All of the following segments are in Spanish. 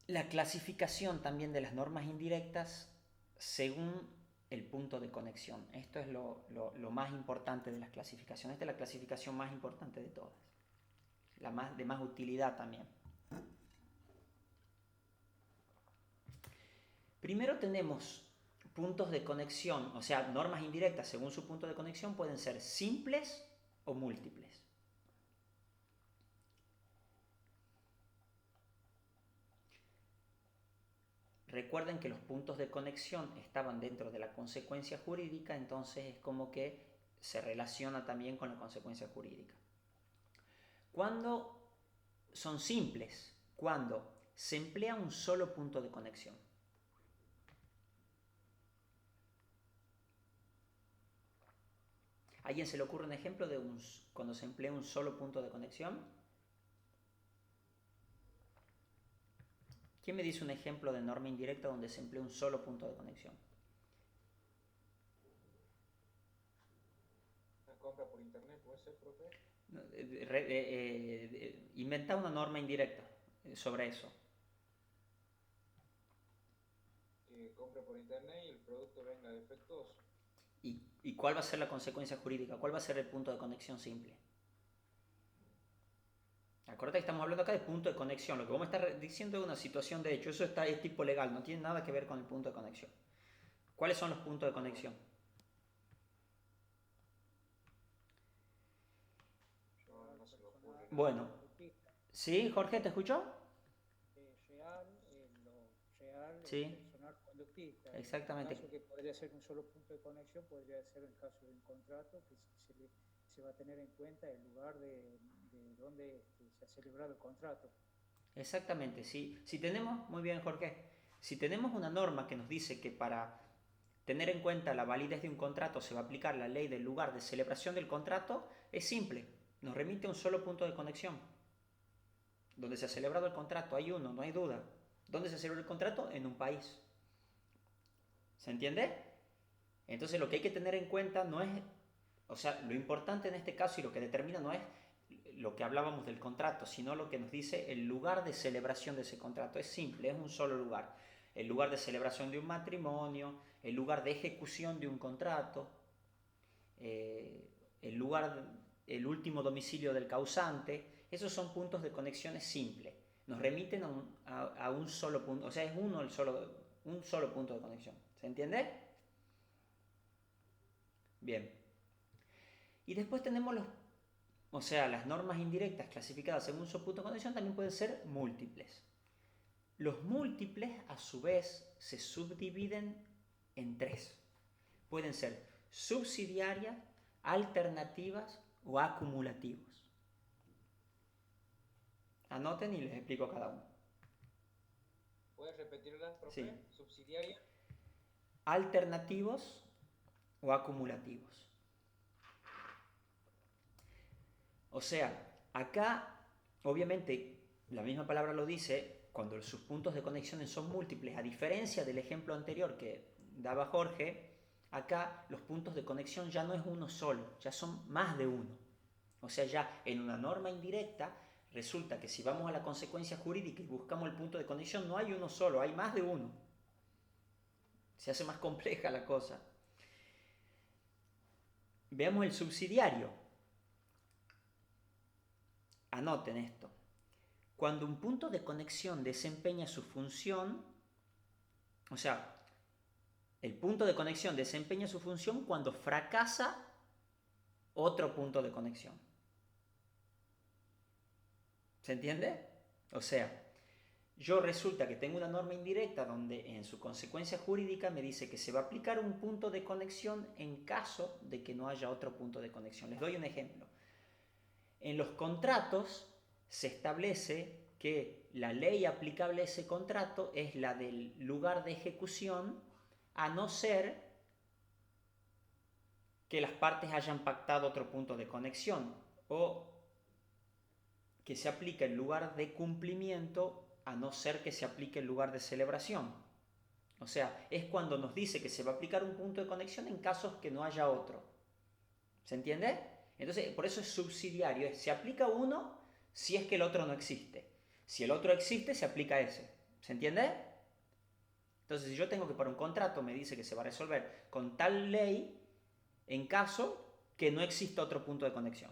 la clasificación también de las normas indirectas según el punto de conexión. Esto es lo más importante de las clasificaciones. Esta es la clasificación más importante de todas. De más utilidad también. Primero tenemos puntos de conexión, o sea, normas indirectas según su punto de conexión pueden ser simples o múltiples. Recuerden que los puntos de conexión estaban dentro de la consecuencia jurídica, entonces es como que se relaciona también con la consecuencia jurídica. ¿Cuándo son simples? Cuando se emplea un solo punto de conexión. ¿A alguien se le ocurre un ejemplo de cuando se emplea un solo punto de conexión? ¿Quién me dice un ejemplo de norma indirecta donde se emplea un solo punto de conexión? La compra por internet puede ser, profe. Inventa una norma indirecta sobre eso. Que compre por internet y el producto venga defectuoso. ¿Y cuál va a ser la consecuencia jurídica? ¿Cuál va a ser el punto de conexión simple? Acuérdate que estamos hablando acá de punto de conexión. Lo que vos me estás diciendo es una situación de hecho. Eso es tipo legal, no tiene nada que ver con el punto de conexión. ¿Cuáles son los puntos de Ah, bueno. conexión? Yo ahora no se me ocurre nada. Bueno, ¿sí, Jorge, te escuchó? Lo real, el Sí, personal conductista. En el exactamente. caso que podría ser un solo punto de conexión, podría ser el caso de un contrato que se va a tener en cuenta el lugar de donde se ha celebrado el contrato. Exactamente. Si tenemos, muy bien, Jorge, si tenemos una norma que nos dice que para tener en cuenta la validez de un contrato se va a aplicar la ley del lugar de celebración del contrato, es simple. Nos remite a un solo punto de conexión. Donde se ha celebrado el contrato, hay uno, no hay duda. ¿Dónde se celebró el contrato? En un país. ¿Se entiende? Entonces lo que hay que tener en cuenta no es, o sea, lo importante en este caso y lo que determina no es lo que hablábamos del contrato, sino lo que nos dice el lugar de celebración de ese contrato. Es simple, es un solo lugar. El lugar de celebración de un matrimonio, el lugar de ejecución de un contrato, el lugar, el último domicilio del causante. Esos son puntos de conexiones simples. Nos remiten a un solo punto, o sea, es un solo punto de conexión. ¿Se entiende? Bien. Y después tenemos o sea, las normas indirectas clasificadas según su punto de conexión también pueden ser múltiples. Los múltiples, a su vez, se subdividen en tres. Pueden ser subsidiarias, alternativas o acumulativos. Anoten y les explico cada uno. ¿Puedes repetirla, Sí. profe? Subsidiaria. Alternativos o acumulativos. O sea, acá, obviamente, la misma palabra lo dice, cuando sus puntos de conexión son múltiples, a diferencia del ejemplo anterior que daba Jorge, acá los puntos de conexión ya no es uno solo, ya son más de uno. O sea, ya en una norma indirecta resulta que si vamos a la consecuencia jurídica y buscamos el punto de conexión, no hay uno solo, hay más de uno. Se hace más compleja la cosa. Veamos el subsidiario. Anoten esto. Cuando un punto de conexión desempeña su función, o sea, el punto de conexión desempeña su función cuando fracasa otro punto de conexión. ¿Se entiende? O sea, yo resulta que tengo una norma indirecta donde en su consecuencia jurídica me dice que se va a aplicar un punto de conexión en caso de que no haya otro punto de conexión. Les doy un ejemplo. En los contratos se establece que la ley aplicable a ese contrato es la del lugar de ejecución, a no ser que las partes hayan pactado otro punto de conexión, o que se aplique el lugar de cumplimiento, a no ser que se aplique el lugar de celebración. O sea, es cuando nos dice que se va a aplicar un punto de conexión en casos que no haya otro. ¿Se entiende? Entonces, por eso es subsidiario. Se aplica uno si es que el otro no existe. Si el otro existe, se aplica ese. ¿Se entiende? Entonces, si yo tengo que para un contrato me dice que se va a resolver con tal ley en caso que no exista otro punto de conexión.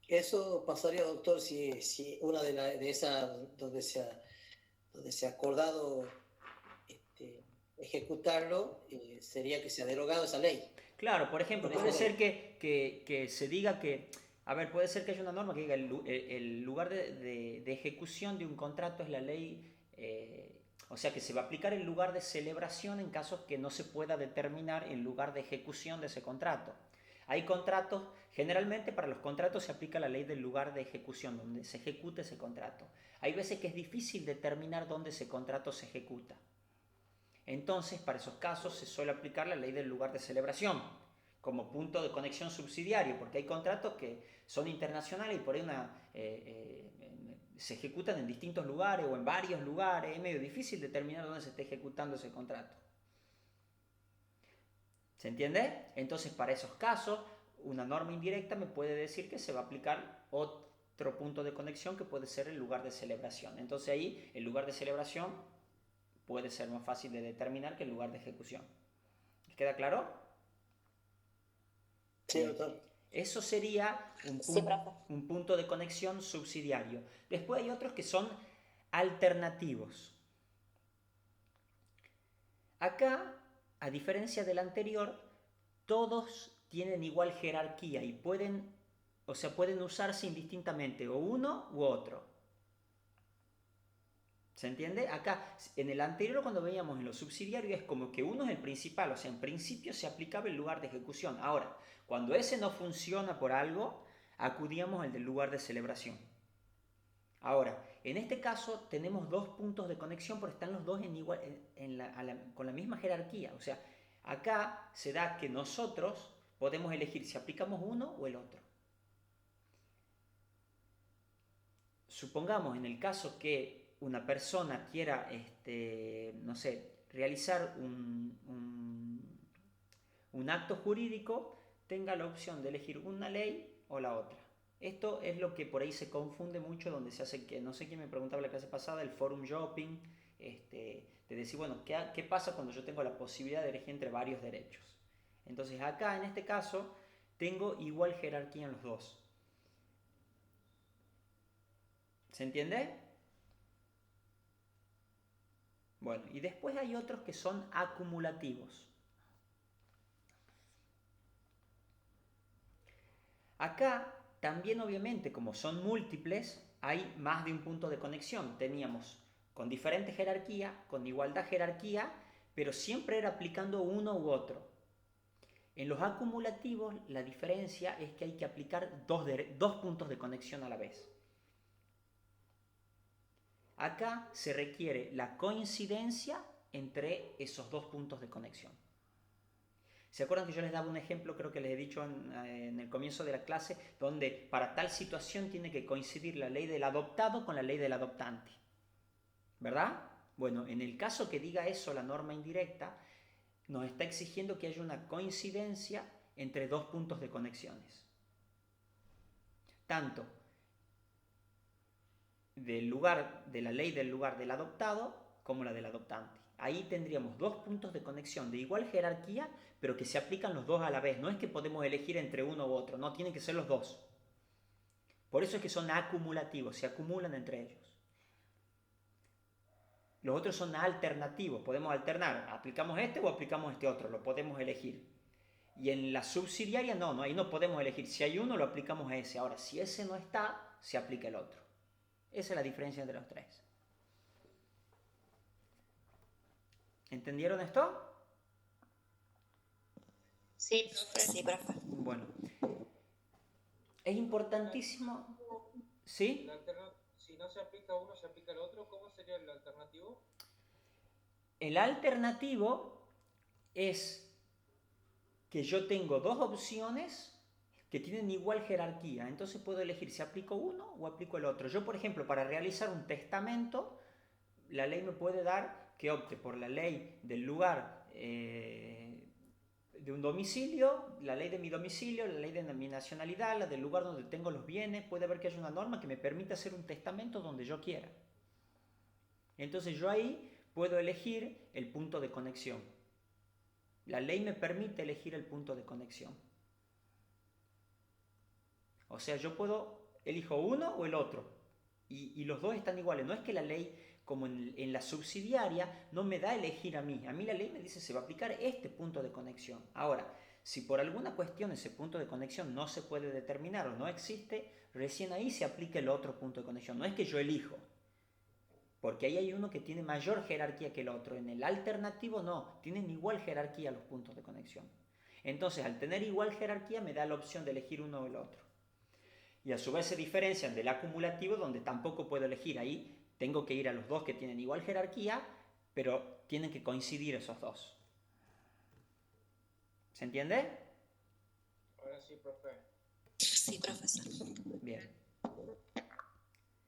Eso pasaría, doctor, si una de esas donde se ha acordado ejecutarlo, sería que se ha derogado esa ley. Claro, por ejemplo, Con puede esa ser ley. que se diga que, a ver, puede ser que haya una norma que diga el lugar de ejecución de un contrato es la ley, o sea que se va a aplicar el lugar de celebración en casos que no se pueda determinar el lugar de ejecución de ese contrato. Hay contratos, generalmente para los contratos se aplica la ley del lugar de ejecución, donde se ejecuta ese contrato. Hay veces que es difícil determinar dónde ese contrato se ejecuta. Entonces, para esos casos se suele aplicar la ley del lugar de celebración como punto de conexión subsidiario, porque hay contratos que son internacionales y por ahí se ejecutan en distintos lugares o en varios lugares. Es medio difícil determinar dónde se está ejecutando ese contrato. ¿Se entiende? Entonces, para esos casos, una norma indirecta me puede decir que se va a aplicar otro punto de conexión que puede ser el lugar de celebración. Entonces ahí el lugar de celebración puede ser más fácil de determinar que el lugar de ejecución. ¿Queda claro? Sí, doctor. Eso sería un punto de conexión subsidiario. Después hay otros que son alternativos. Acá, a diferencia del anterior, todos tienen igual jerarquía y pueden usarse indistintamente, o uno u otro. ¿Se entiende? Acá, en el anterior, cuando veíamos en lo subsidiario, es como que uno es el principal, o sea, en principio se aplicaba el lugar de ejecución. Ahora, cuando ese no funciona por algo, acudíamos al del lugar de celebración. Ahora, en este caso tenemos dos puntos de conexión, pero están los dos con la misma jerarquía. O sea, acá se da que nosotros podemos elegir si aplicamos uno o el otro. Supongamos en el caso que una persona quiera, no sé, realizar un acto jurídico, tenga la opción de elegir una ley o la otra. Esto es lo que por ahí se confunde mucho, donde se hace, que no sé quién me preguntaba la clase pasada, el forum shopping, de decir, bueno, ¿qué pasa cuando yo tengo la posibilidad de elegir entre varios derechos? Entonces acá, en este caso, tengo igual jerarquía en los dos. ¿Se entiende? Bueno, y después hay otros que son acumulativos. Acá también obviamente, como son múltiples, hay más de un punto de conexión. Teníamos con diferente jerarquía, con igualdad jerarquía, pero siempre era aplicando uno u otro. En los acumulativos la diferencia es que hay que aplicar dos puntos de conexión a la vez. Acá se requiere la coincidencia entre esos dos puntos de conexión. ¿Se acuerdan que yo les daba un ejemplo, creo que les he dicho en el comienzo de la clase, donde para tal situación tiene que coincidir la ley del adoptado con la ley del adoptante? ¿Verdad? Bueno, en el caso que diga eso la norma indirecta, nos está exigiendo que haya una coincidencia entre dos puntos de conexiones. Tanto de la ley del lugar del adoptado como la del adoptante. Ahí tendríamos dos puntos de conexión de igual jerarquía, pero que se aplican los dos a la vez. No es que podemos elegir entre uno u otro, no, tienen que ser los dos. Por eso es que son acumulativos, se acumulan entre ellos. Los otros son alternativos, podemos alternar, aplicamos este o aplicamos este otro, lo podemos elegir. Y en la subsidiaria no, ahí no podemos elegir. Si hay uno, lo aplicamos a ese. Ahora, si ese no está, se aplica el otro. Esa es la diferencia entre los tres. ¿Entendieron esto? Sí, profe. Sí, profe. Bueno. Es importantísimo. ¿Sí? Si no se aplica uno, se aplica el otro, ¿cómo sería el alternativo? El alternativo es que yo tengo dos opciones que tienen igual jerarquía. Entonces puedo elegir si aplico uno o aplico el otro. Yo, por ejemplo, para realizar un testamento, la ley me puede dar que opte por la ley del lugar de de un domicilio, la ley de mi domicilio, la ley de mi nacionalidad, la del lugar donde tengo los bienes. Puede haber que haya una norma que me permita hacer un testamento donde yo quiera. Entonces yo ahí puedo elegir el punto de conexión. La ley me permite elegir el punto de conexión. O sea, yo elijo uno o el otro. Y los dos están iguales. No es que la ley, como en la subsidiaria, no me da a elegir a mí. A mí la ley me dice, se va a aplicar este punto de conexión. Ahora, si por alguna cuestión ese punto de conexión no se puede determinar o no existe, recién ahí se aplica el otro punto de conexión. No es que yo elijo. Porque ahí hay uno que tiene mayor jerarquía que el otro. En el alternativo no, tienen igual jerarquía los puntos de conexión. Entonces, al tener igual jerarquía, me da la opción de elegir uno o el otro. Y a su vez se diferencian del acumulativo, donde tampoco puedo elegir. Ahí tengo que ir a los dos que tienen igual jerarquía, pero tienen que coincidir esos dos. ¿Se entiende? Ahora sí, profe. Sí, profesor. Bien.